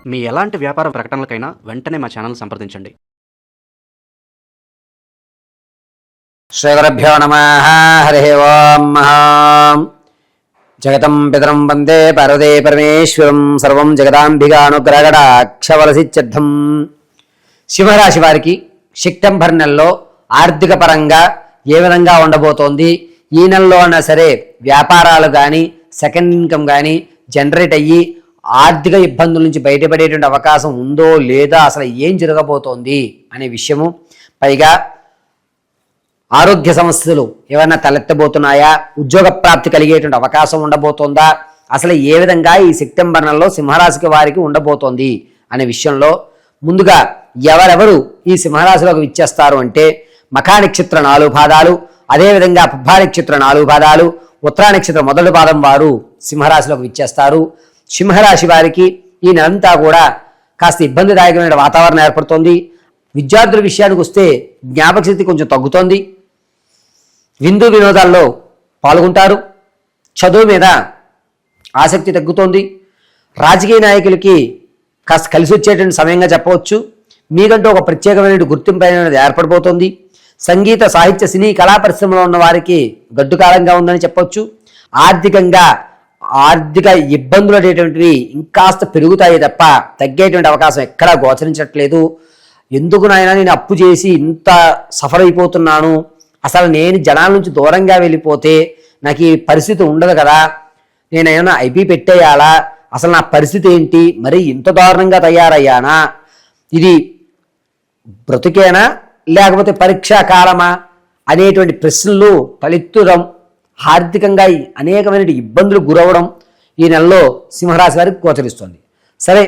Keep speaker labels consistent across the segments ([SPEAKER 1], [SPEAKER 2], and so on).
[SPEAKER 1] మీ ఎలాంటి వ్యాపార ప్రకటనలకైనా వెంటనే మా ఛానల్ సంప్రదించండి.
[SPEAKER 2] శ్రీగురుభ్యో నమః. హరి ఓం. జగతం పితరం వందే పార్వతీ పరమేశ్వరం. సర్వం జగదాంబికానుగ్రహకటాక్షవలసిత్యర్థం. సింహరాశి వారికి సెప్టెంబర్ నెలలో ఆర్థిక పరంగా ఏ విధంగా ఉండబోతోంది, ఈ నెలలో అయినా సరే వ్యాపారాలు కానీ సెకండ్ ఇన్కమ్ కానీ జనరేట్ అయ్యి ఆర్థిక ఇబ్బందుల నుంచి బయటపడేటువంటి అవకాశం ఉందో లేదా, అసలు ఏం జరగబోతోంది అనే విషయము, పైగా ఆరోగ్య సమస్యలు ఏమైనా తలెత్తబోతున్నాయా, ఉద్యోగ ప్రాప్తి కలిగేటువంటి అవకాశం ఉండబోతోందా, అసలు ఏ విధంగా ఈ సెప్టెంబర్ నెలలో సింహరాశికి వారికి ఉండబోతోంది అనే విషయంలో ముందుగా ఎవరెవరు ఈ సింహరాశిలోకి విచ్చేస్తారు అంటే మఖా నక్షత్ర 4 పాదాలు, అదేవిధంగా పుబ్బా నక్షత్ర 4 పాదాలు, ఉత్తరా నక్షత్ర మొదటి పాదం వారు సింహరాశిలోకి విచ్చేస్తారు. సింహరాశి వారికి ఈ నెలంతా కూడా కాస్త ఇబ్బందిదాయకమైన వాతావరణం ఏర్పడుతోంది. విద్యార్థుల విషయానికి వస్తే జ్ఞాపక శక్తి కొంచెం తగ్గుతోంది. విందు వినోదాల్లో పాల్గొంటారు. చదువు మీద ఆసక్తి తగ్గుతోంది. రాజకీయ నాయకులకి కాస్త కలిసి వచ్చేటువంటి సమయంగా చెప్పవచ్చు. మీకంటూ ఒక ప్రత్యేకమైన గుర్తింపు అనేది ఏర్పడిపోతుంది. సంగీత సాహిత్య సినీ కళా పరిశ్రమలో ఉన్న వారికి గడ్డు కాలంగా ఉందని చెప్పవచ్చు. ఆర్థిక ఇబ్బందులు అనేటువంటివి ఇంకాస్త పెరుగుతాయి తప్ప తగ్గేటువంటి అవకాశం ఎక్కడా గోచరించట్లేదు. ఎందుకు నాయనా నేను అప్పు చేసి ఇంత సఫర్ అయిపోతున్నాను, అసలు నేను జనాల నుంచి దూరంగా వెళ్ళిపోతే నాకు ఈ పరిస్థితి ఉండదు కదా, నేను ఏమైనా ఐపీ పెట్టేయాలా, అసలు నా పరిస్థితి ఏంటి, మరి ఇంత దారుణంగా తయారయ్యానా, ఇది బ్రతుకేనా లేకపోతే పరీక్షా కాలమా అనేటువంటి ప్రశ్నలు తలెత్తడం, ఆర్థికంగా అనేకమైన ఇబ్బందులు గురవడం ఈ నెలలో సింహరాశి వారికి గోచరిస్తుంది. సరే,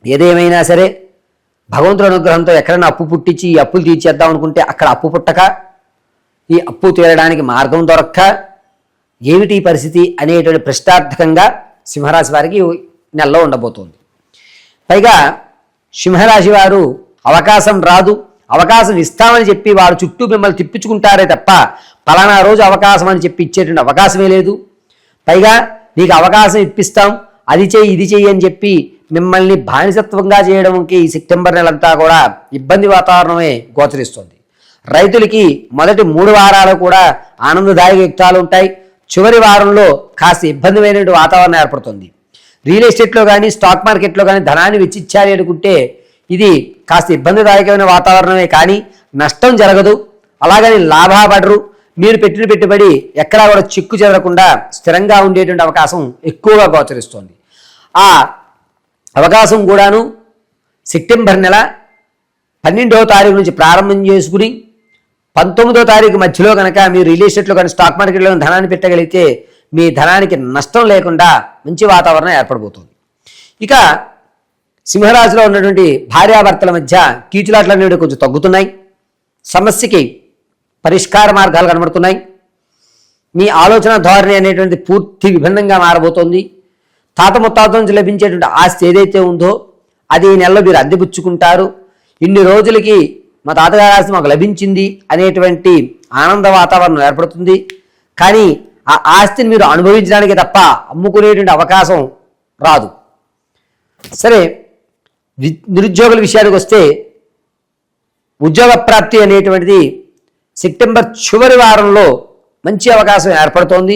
[SPEAKER 2] ఏదేమైనా సరే భగవంతుడి అనుగ్రహంతో ఎక్కడైనా అప్పు పుట్టించి ఈ అప్పులు తీర్చేద్దాం అనుకుంటే అక్కడ అప్పు పుట్టక, ఈ అప్పు తీరడానికి మార్గం దొరక్క ఏమిటి పరిస్థితి అనేటువంటి ప్రశ్నార్థకంగా సింహరాశి వారికి నెలలో ఉండబోతోంది. పైగా సింహరాశి వారు అవకాశం రాదు, అవకాశం ఇస్తామని చెప్పి వారు చుట్టూ మిమ్మల్ని తిప్పించుకుంటారే తప్ప పలానా రోజు అవకాశం అని చెప్పి ఇచ్చేటువంటి అవకాశమే లేదు. పైగా నీకు అవకాశం ఇప్పిస్తాం, అది చెయ్యి ఇది చెయ్యి అని చెప్పి మిమ్మల్ని బానిసత్వంగా చేయడంకి ఈ సెప్టెంబర్ నెలంతా కూడా ఇబ్బంది వాతావరణమే గోచరిస్తుంది. రైతులకి మొదటి 3 వారాలు కూడా ఆనందదాయక యుక్తాలు ఉంటాయి. చివరి వారంలో కాస్త ఇబ్బందిమైనటువంటి వాతావరణం ఏర్పడుతుంది. రియల్ ఎస్టేట్లో కానీ స్టాక్ మార్కెట్లో కానీ ధనాన్ని వెచ్చించాలి అనుకుంటే ఇది కాస్త ఇబ్బందిదాయకమైన వాతావరణమే, కానీ నష్టం జరగదు. అలాగని లాభపడరు. మీరు పెట్టిన పెట్టుబడి ఎక్కడా కూడా చిక్కు చెదరకుండా స్థిరంగా ఉండేటువంటి అవకాశం ఎక్కువగా గోచరిస్తుంది. ఆ అవకాశం కూడాను సెప్టెంబర్ నెల 12వ తారీఖు నుంచి ప్రారంభం చేసుకుని 19వ తారీఖు మధ్యలో కనుక మీరు రియల్ ఎస్టేట్లో కానీ స్టాక్ మార్కెట్లో ధనాన్ని పెట్టగలిగితే మీ ధనానికి నష్టం లేకుండా మంచి వాతావరణం ఏర్పడబోతుంది. ఇక సింహరాశిలో ఉన్నటువంటి భార్యాభర్తల మధ్య కీచులాట్లు అనేవి కొంచెం తగ్గుతున్నాయి. సమస్యకి పరిష్కార మార్గాలు కనబడుతున్నాయి. మీ ఆలోచన ధోరణి అనేటువంటి పూర్తి విభిన్నంగా మారబోతోంది. తాత ముత్తాతల నుంచి లభించేటువంటి ఆస్తి ఏదైతే ఉందో అది ఈ నెలలో మీరు అందిపుచ్చుకుంటారు. ఇన్ని రోజులకి మా తాతగారి ఆస్తి మాకు లభించింది అనేటువంటి ఆనంద వాతావరణం ఏర్పడుతుంది. కానీ ఆ ఆస్తిని మీరు అనుభవించడానికి తప్ప అమ్ముకునేటువంటి అవకాశం రాదు. సరే, నిరుద్యోగుల విషయానికి వస్తే ఉద్యోగ ప్రాప్తి అనేటువంటిది సెప్టెంబర్ చివరి వారంలో మంచి అవకాశం ఏర్పడుతోంది.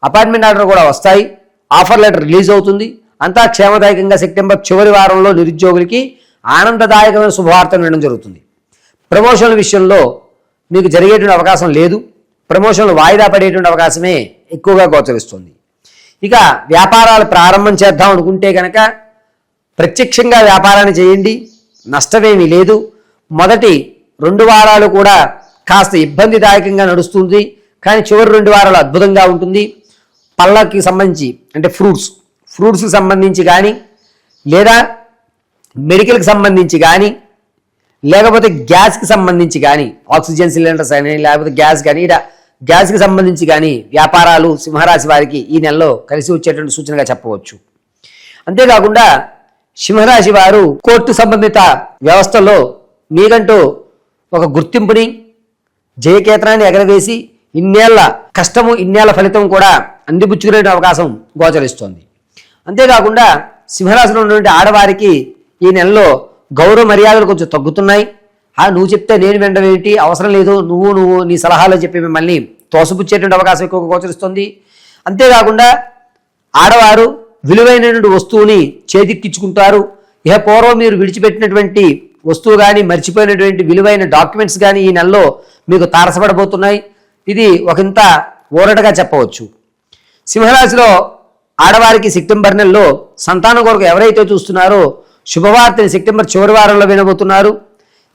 [SPEAKER 2] అపాయింట్మెంట్ ఆర్డర్ కూడా వస్తాయి. ఆఫర్ లెటర్ రిలీజ్ అవుతుంది. అంతా క్షేమదాయకంగా సెప్టెంబర్ చివరి వారంలో నిరుద్యోగులకి ఆనందదాయకమైన శుభవార్తను వినడం జరుగుతుంది. ప్రమోషన్ల విషయంలో మీకు జరిగేటువంటి అవకాశం లేదు. ప్రమోషన్లు వాయిదా పడేటువంటి అవకాశమే ఎక్కువగా గోచరిస్తుంది. ఇక వ్యాపారాలు ప్రారంభం చేద్దాం అనుకుంటే కనుక ప్రత్యక్షంగా వ్యాపారాన్ని చేయండి, నష్టమేమీ లేదు. మొదటి 2 వారాలు కూడా కాస్త ఇబ్బందిదాయకంగా నడుస్తుంది, కానీ చివరి 2 వారాలు అద్భుతంగా ఉంటుంది. పళ్ళకి సంబంధించి అంటే ఫ్రూట్స్కి సంబంధించి కానీ, లేదా మెడికల్కి సంబంధించి కానీ, లేకపోతే గ్యాస్కి సంబంధించి కానీ, ఆక్సిజన్ సిలిండర్స్ అని లేకపోతే గ్యాస్ కానీ, గ్యాస్కి సంబంధించి కానీ వ్యాపారాలు సింహరాశి వారికి ఈ నెలలో కలిసి వచ్చేటువంటి సూచనగా చెప్పవచ్చు. అంతేకాకుండా సింహరాశి వారు కోర్టు సంబంధిత వ్యవస్థలో మీకంటూ ఒక గుర్తింపుని జయకేతనాన్ని ఎగరవేసి ఇన్నేళ్ల కష్టము ఇన్నేళ్ల ఫలితం కూడా అందిపుచ్చుకునే అవకాశం గోచరిస్తోంది. అంతేకాకుండా సింహరాశిలో ఉన్నటువంటి ఆడవారికి ఈ నెలలో గౌరవ మర్యాదలు కొంచెం తగ్గుతున్నాయి. నువ్వు చెప్తే నేను వినడం ఏంటి, అవసరం లేదు, నువ్వు నీ సలహాలు చెప్పి మిమ్మల్ని తోసిపుచ్చేటువంటి అవకాశం ఎక్కువగా గోచరిస్తుంది. అంతేకాకుండా ఆడవారు విలువైనటువంటి వస్తువుని చేతికిచ్చుకుంటారు. ఇహ పూర్వం మీరు విడిచిపెట్టినటువంటి వస్తువు కానీ మర్చిపోయినటువంటి విలువైన డాక్యుమెంట్స్ కానీ ఈ నెలలో మీకు తారసపడబోతున్నాయి. ఇది ఒకంత ఊరటగా చెప్పవచ్చు. సింహరాశిలో ఆడవారికి సెప్టెంబర్ నెలలో సంతానం కొరకు ఎవరైతే చూస్తున్నారో శుభవార్తని సెప్టెంబర్ చివరి వారంలో వినబోతున్నారు.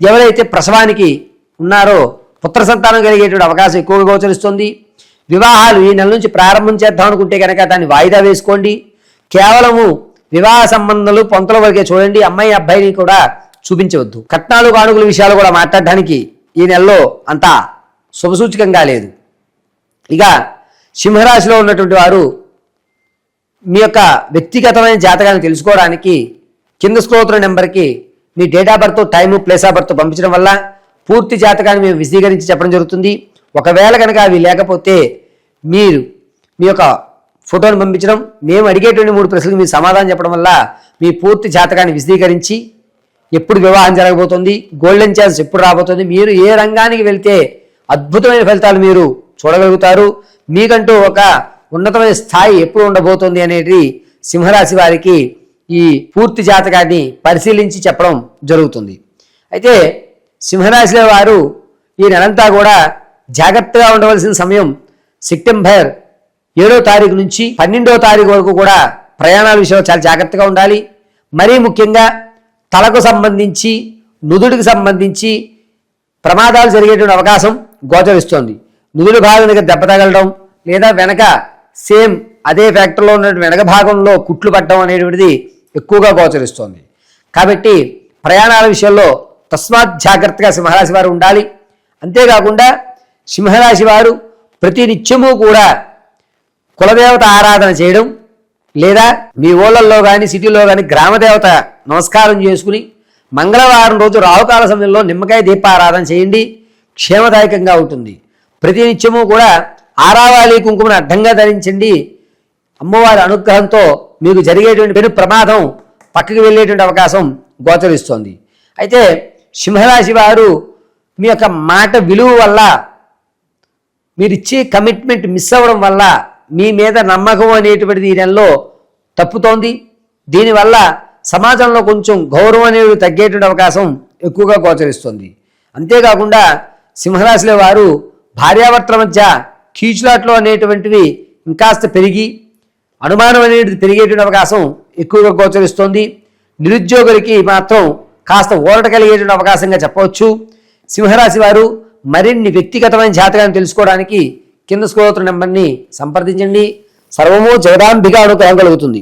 [SPEAKER 2] ఎవరైతే ప్రసవానికి ఉన్నారో పుత్ర సంతానం కలిగేటువంటి అవకాశం ఎక్కువగా గోచరిస్తుంది. వివాహాలు ఈ నెల నుంచి ప్రారంభం చేద్దాం అనుకుంటే కనుక దాన్ని వాయిదా వేసుకోండి. కేవలము వివాహ సంబంధాలు పొంతల వరకే చూడండి, అమ్మాయి అబ్బాయిని కూడా చూపించవద్దు. కట్నాలు కానుకల విషయాలు కూడా మాట్లాడడానికి ఈ నెలలో అంత శుభసూచకంగా లేదు. ఇక సింహరాశిలో ఉన్నటువంటి వారు మీ యొక్క వ్యక్తిగతమైన జాతకాన్ని తెలుసుకోవడానికి కింద స్క్రోల్ నెంబర్కి మీ date of birth, time, place of birth పంపించడం వల్ల పూర్తి జాతకాన్ని మేము విశదీకరించి చెప్పడం జరుగుతుంది. ఒకవేళ కనుక అవి లేకపోతే మీరు మీ యొక్క ఫోటోని పంపించడం, మేము అడిగేటువంటి 3 ప్రశ్నలకు మీరు సమాధానం చెప్పడం వల్ల మీ పూర్తి జాతకాన్ని విశదీకరించి ఎప్పుడు వివాహం జరగబోతుంది, గోల్డెన్ ఛాన్స్ ఎప్పుడు రాబోతుంది, మీరు ఏ రంగానికి వెళ్తే అద్భుతమైన ఫలితాలు మీరు చూడగలుగుతారు, మీకంటూ ఒక ఉన్నతమైన స్థాయి ఎప్పుడు ఉండబోతుంది అనేది సింహరాశి వారికి ఈ పూర్తి జాతకాన్ని పరిశీలించి చెప్పడం జరుగుతుంది. అయితే సింహరాశి వారు ఈ నెలంతా కూడా జాగ్రత్తగా ఉండవలసిన సమయం సెప్టెంబర్ 7వ తారీఖు నుంచి 12వ తారీఖు వరకు కూడా ప్రయాణాల విషయంలో చాలా జాగ్రత్తగా ఉండాలి. మరీ ముఖ్యంగా తలకు సంబంధించి నుదుడికి సంబంధించి ప్రమాదాలు జరిగేటువంటి అవకాశం గోచరిస్తోంది. నుదుడి భాగం దగ్గర దెబ్బ తగలడం లేదా వెనక సేమ్ అదే ఫ్యాక్టర్లో ఉన్నటువంటి వెనక భాగంలో కుట్లు పట్టడం అనేటువంటిది ఎక్కువగా గోచరిస్తోంది. కాబట్టి ప్రయాణాల విషయంలో తస్మాత్ జాగ్రత్తగా సింహరాశి వారు ఉండాలి. అంతేకాకుండా సింహరాశి వారు ప్రతి నిత్యము కూడా కులదేవత ఆరాధన చేయడం లేదా మీ ఊళ్ళల్లో కానీ సిటీలో కానీ గ్రామదేవత నమస్కారం చేసుకుని మంగళవారం రోజు రాహుకాల సమయంలో నిమ్మకాయ దీపారాధన చేయండి, క్షేమదాయకంగా ఉంటుంది. ప్రతి నిత్యము కూడా ఆరావాలి కుంకుమను అడ్డంగా ధరించండి. అమ్మవారి అనుగ్రహంతో మీకు జరిగేటువంటి పెను ప్రమాదం పక్కకి వెళ్ళేటువంటి అవకాశం గోచరిస్తోంది. అయితే సింహరాశి వారు మీ యొక్క మాట విలువ వల్ల మీరిచ్చే కమిట్మెంట్ మిస్ అవ్వడం వల్ల మీ మీద నమ్మకం అనేటువంటిది ఈ నెలలో తప్పుతోంది. దీనివల్ల సమాజంలో కొంచెం గౌరవం అనేది తగ్గేటువంటి అవకాశం ఎక్కువగా గోచరిస్తుంది. అంతేకాకుండా సింహరాశిలో వారు భార్యాభర్తల మధ్య కీచులాట్లు అనేటువంటివి ఇంకాస్త పెరిగి అనుమానం అనేది పెరిగేటువంటి అవకాశం ఎక్కువగా గోచరిస్తోంది. నిరుద్యోగులకి మాత్రం కాస్త ఊరట కలిగేటువంటి అవకాశంగా చెప్పవచ్చు. సింహరాశి వారు మరిన్ని వ్యక్తిగతమైన జాతకాన్ని తెలుసుకోవడానికి కింద స్క్రోల్ నెంబర్ని సంప్రదించండి. సర్వము జగదాంబిక అనుగ్రహం కలుగుతుంది.